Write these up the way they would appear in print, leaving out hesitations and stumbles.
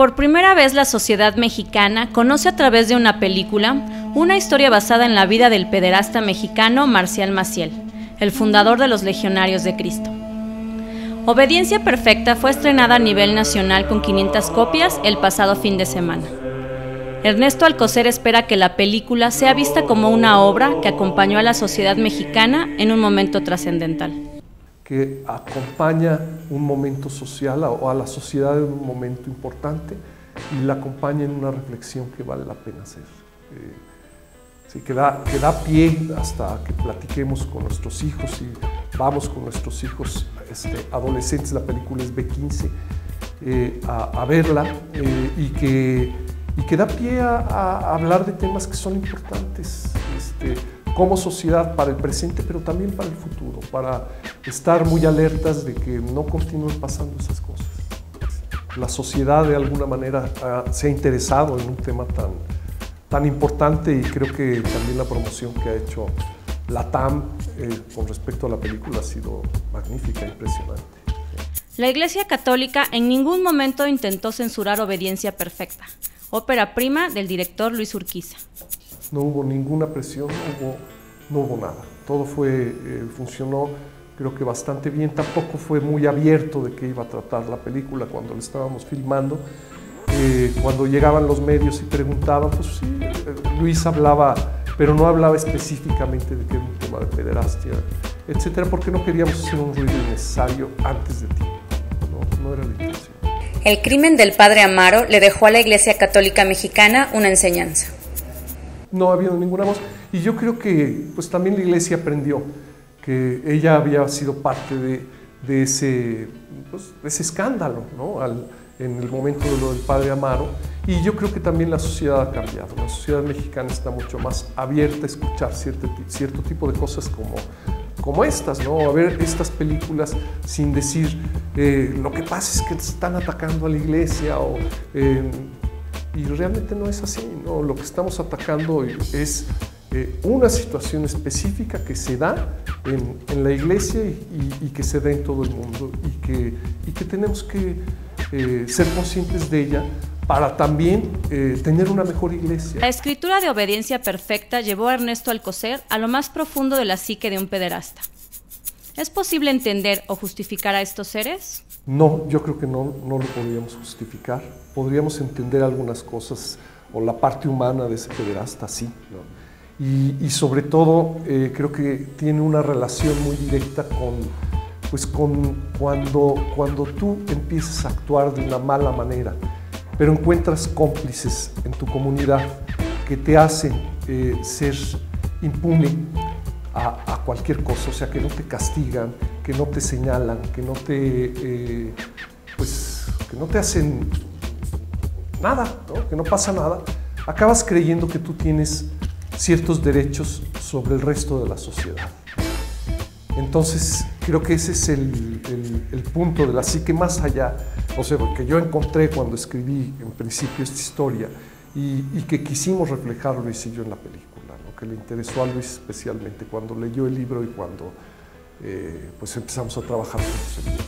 Por primera vez la sociedad mexicana conoce a través de una película una historia basada en la vida del pederasta mexicano Marcial Maciel, el fundador de los Legionarios de Cristo. Obediencia Perfecta fue estrenada a nivel nacional con 500 copias el pasado fin de semana. Ernesto Alcocer espera que la película sea vista como una obra que acompañó a la sociedad mexicana en un momento trascendental. Que acompaña un momento social o a la sociedad en un momento importante y la acompaña en una reflexión que vale la pena hacer. Sí, que da pie hasta que platiquemos con nuestros hijos y vamos con nuestros hijos adolescentes, la película es B15, a verla y que da pie a hablar de temas que son importantes como sociedad para el presente, pero también para el futuro, para estar muy alertas de que no continúen pasando esas cosas. La sociedad de alguna manera se ha interesado en un tema tan importante y creo que también la promoción que ha hecho la TAM con respecto a la película ha sido magnífica, impresionante. La Iglesia Católica en ningún momento intentó censurar Obediencia Perfecta, ópera prima del director Luis Urquiza. No hubo ninguna presión, no hubo nada. Todo funcionó creo que bastante bien. Tampoco fue muy abierto de qué iba a tratar la película cuando la estábamos filmando. Cuando llegaban los medios y preguntaban, pues sí, Luis hablaba, pero no hablaba específicamente de que era un tema de pederastia, etcétera, porque no queríamos hacer un ruido innecesario antes de tiempo. No era la intención. El crimen del padre Amaro le dejó a la Iglesia Católica Mexicana una enseñanza. No ha habido ninguna voz y yo creo que pues también la Iglesia aprendió que ella había sido parte de ese escándalo, ¿no? En el momento de lo del padre Amaro, y yo creo que también la sociedad ha cambiado. La sociedad mexicana está mucho más abierta a escuchar cierto tipo de cosas como estas, ¿no? A ver estas películas sin decir lo que pasa es que están atacando a la Iglesia y realmente no es así, ¿no? Lo que estamos atacando es una situación específica que se da en la Iglesia y que se da en todo el mundo y que tenemos que ser conscientes de ella para también tener una mejor Iglesia. La escritura de Obediencia Perfecta llevó a Ernesto Alcocer a lo más profundo de la psique de un pederasta. ¿Es posible entender o justificar a estos seres? No, yo creo que no lo podríamos justificar. Podríamos entender algunas cosas o la parte humana de ese pederasta, sí, ¿no? Y sobre todo creo que tiene una relación muy directa con cuando tú empiezas a actuar de una mala manera, pero encuentras cómplices en tu comunidad que te hacen ser impune a cualquier cosa, o sea, que no te castigan, que no te señalan, que no te hacen nada, ¿no? Que no pasa nada, acabas creyendo que tú tienes ciertos derechos sobre el resto de la sociedad. Entonces, creo que ese es el punto de la psique más allá, o sea, que yo encontré cuando escribí en principio esta historia y que quisimos reflejar Luis y yo en la película, ¿no? Que le interesó a Luis especialmente cuando leyó el libro y cuando pues empezamos a trabajar juntos el libro.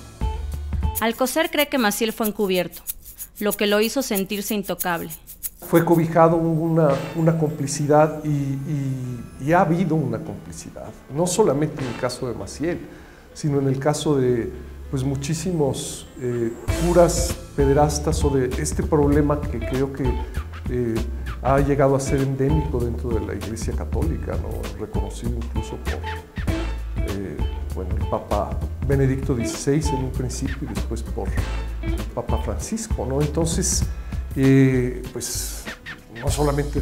Alcocer cree que Maciel fue encubierto, lo que lo hizo sentirse intocable. Fue cobijado una complicidad y ha habido una complicidad, no solamente en el caso de Maciel, sino en el caso de pues, muchísimos curas pederastas o de este problema que creo que ha llegado a ser endémico dentro de la Iglesia Católica, ¿no? Reconocido incluso por el Papa Benedicto XVI en un principio y después por el Papa Francisco, ¿no? Entonces, pues no solamente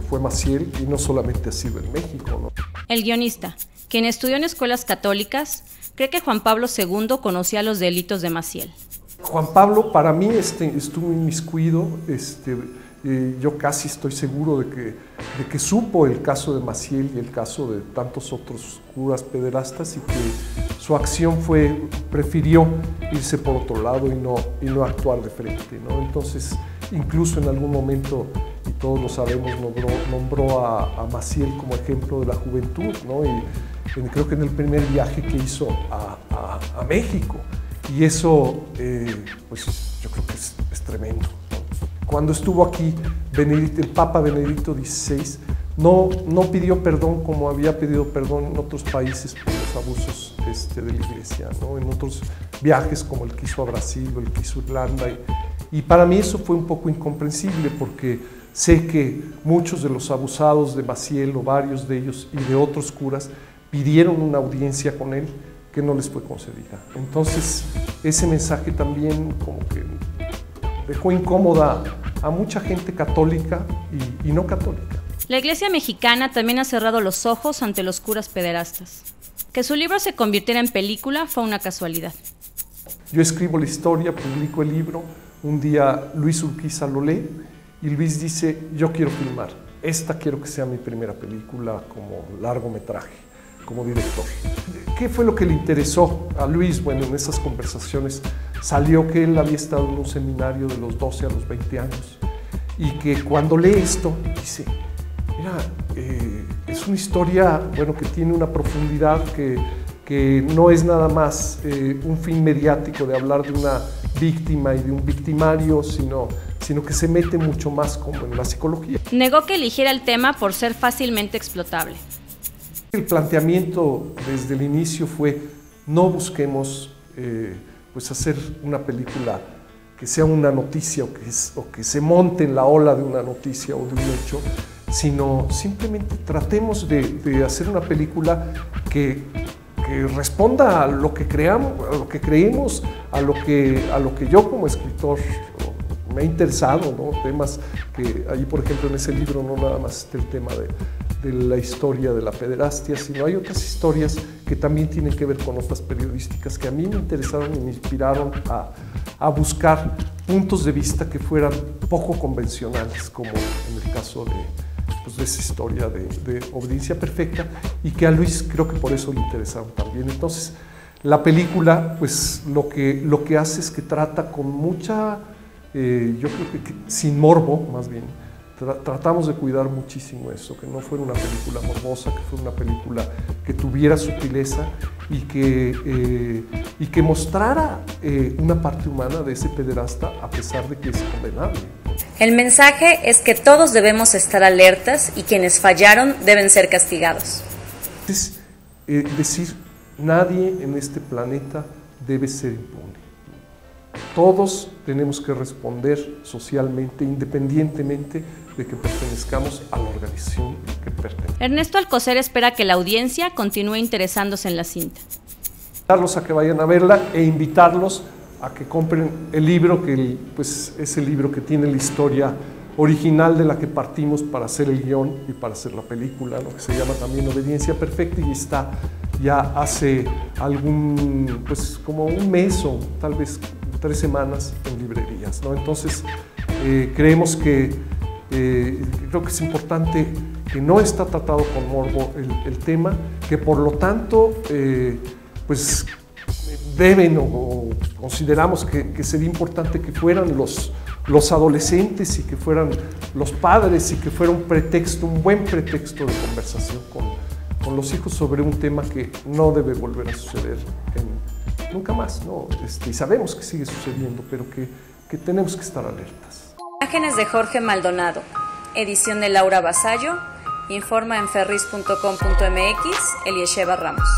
fue Maciel y no solamente ha sido en México, ¿no? El guionista, quien estudió en escuelas católicas, cree que Juan Pablo II conocía los delitos de Maciel. Juan Pablo para mí estuvo inmiscuido, yo casi estoy seguro de que supo el caso de Maciel y el caso de tantos otros curas pederastas y que su acción prefirió irse por otro lado y no actuar de frente, ¿no? Entonces, incluso en algún momento, y todos lo sabemos, nombró a Maciel como ejemplo de la juventud, ¿no? Y creo que en el primer viaje que hizo a México. Y eso, pues yo creo que es tremendo, ¿no? cuando estuvo aquí el Papa Benedicto XVI, no pidió perdón como había pedido perdón en otros países por los abusos de la Iglesia, ¿no? En otros viajes como el que hizo a Brasil o el que hizo a Irlanda. Y para mí eso fue un poco incomprensible, porque sé que muchos de los abusados de Maciel, o varios de ellos y de otros curas, pidieron una audiencia con él que no les fue concedida. Entonces ese mensaje también como que dejó incómoda a mucha gente católica y no católica. La Iglesia mexicana también ha cerrado los ojos ante los curas pederastas. Que su libro se convirtiera en película fue una casualidad. Yo escribo la historia, publico el libro, un día Luis Urquiza lo lee y Luis dice: yo quiero filmar, esta quiero que sea mi primera película como largometraje, como director. ¿Qué fue lo que le interesó a Luis? Bueno, en esas conversaciones salió que él había estado en un seminario de los 12 a los 20 años y que cuando lee esto dice: mira, es una historia, bueno, que tiene una profundidad que no es nada más un fin mediático de hablar de una víctima y de un victimario, sino que se mete mucho más como en la psicología. Negó que eligiera el tema por ser fácilmente explotable. El planteamiento desde el inicio fue: no busquemos pues hacer una película que sea una noticia o que se monte en la ola de una noticia o de un hecho, sino simplemente tratemos de hacer una película que responda a lo que creamos, a lo que creemos, a lo que yo como escritor me ha interesado, ¿no? Temas que ahí, por ejemplo, en ese libro no nada más está el tema de la historia de la pederastia, sino hay otras historias que también tienen que ver con otras periodísticas que a mí me interesaron y me inspiraron a buscar puntos de vista que fueran poco convencionales, como en el caso de esa historia de Obediencia Perfecta, y que a Luis creo que por eso le interesaron también. Entonces, la película, pues lo que hace es que trata con mucha, yo creo que sin morbo, más bien, tratamos de cuidar muchísimo eso, que no fuera una película morbosa, que fuera una película que tuviera sutileza y que mostrara una parte humana de ese pederasta, a pesar de que es condenable. El mensaje es que todos debemos estar alertas y quienes fallaron deben ser castigados. Es decir, nadie en este planeta debe ser impune. Todos tenemos que responder socialmente, independientemente de que pertenezcamos a la organización que pertenecemos. Ernesto Alcocer espera que la audiencia continúe interesándose en la cinta. Invitarlos a que vayan a verla e invitarlos a que compren el libro, que pues, es el libro que tiene la historia original de la que partimos para hacer el guión y para hacer la película, ¿no? Que se llama también Obediencia Perfecta, y está ya hace pues como un mes o tal vez 3 semanas en librerías, ¿no? Entonces creemos que creo que es importante, que no está tratado con morbo el tema, que por lo tanto pues deben o consideramos que sería importante que fueran los adolescentes y que fueran los padres y que fuera un buen pretexto de conversación con los hijos sobre un tema que no debe volver a suceder nunca más, ¿no? Y sabemos que sigue sucediendo, pero que tenemos que estar alertas. Imágenes de Jorge Maldonado, edición de Laura Vasallo, informa en ferris.com.mx, Eliesheva Ramos.